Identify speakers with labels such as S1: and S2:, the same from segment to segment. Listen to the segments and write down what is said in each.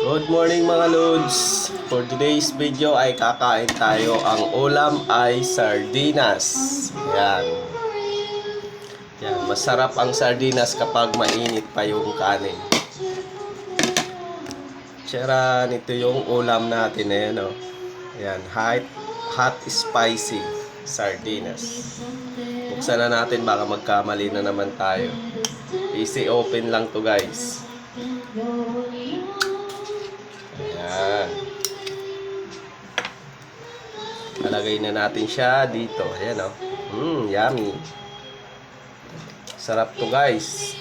S1: Good morning mga lods. For today's video ay kakain tayo. Ang ulam ay sardinas. Yan. Yan. Masarap ang sardinas kapag mainit pa yung kanin. Tsara nito yung ulam natin eh, no? Yan. Hot spicy sardinas. Buksan na natin, baka magkamali na naman tayo. Easy open lang to guys. Ayan. Nalagay na natin siya dito. Ayan o. Yummy. Sarap to guys.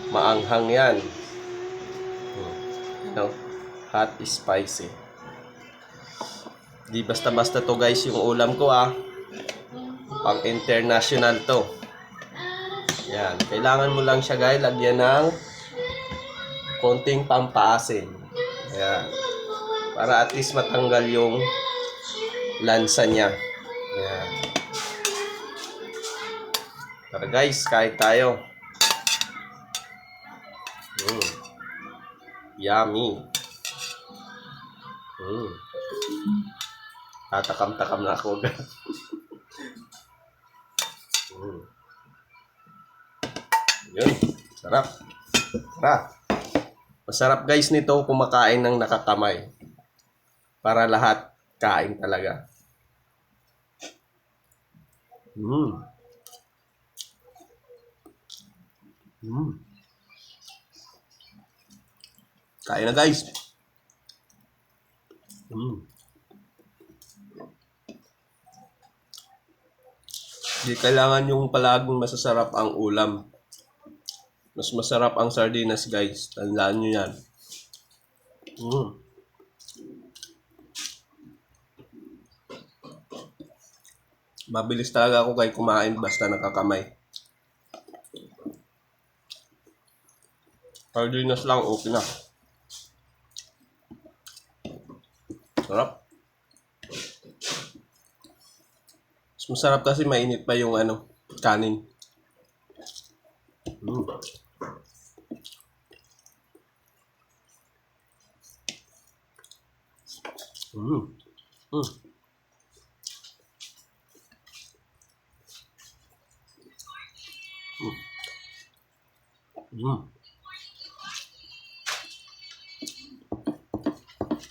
S1: Maanghang yan. No? Hot spicy. Di basta-basta to guys yung ulam ko Pang international to. Yan. Kailangan mo lang siya guys lagyan ng konting pampaasin. Ayan. Para at least matanggal yung lansa niya. Ayan. Tara guys, kain tayo. Yummy. Tatakam-takam na ako. Yun. Sarap. Sarap. Masarap guys nito kumakain ng nakakamay. Para lahat kain talaga. Kain na guys. Di kailangan yung palaging masasarap ang ulam. Mas masarap ang sardinas guys. Tandaan nyo yan. Mabilis talaga ako kay kumain basta nakakamay. Sardinas lang, okay na. Sarap. Mas masarap kasi mainit pa yung kanin.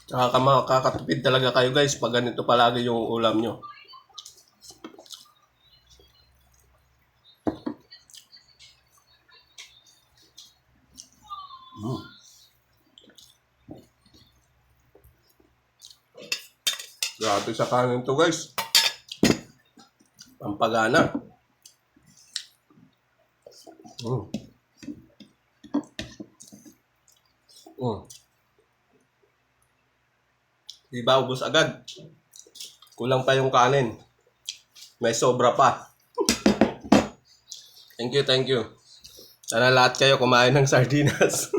S1: Tsaka makakatipid talaga kayo guys pag ganito palagi yung ulam nyo. Grabe sa kanin to guys. Pampagana. Diba, ubos agad. Kulang pa yung kanin. May sobra pa. Thank you. Sana lahat kayo kumain ng sardinas.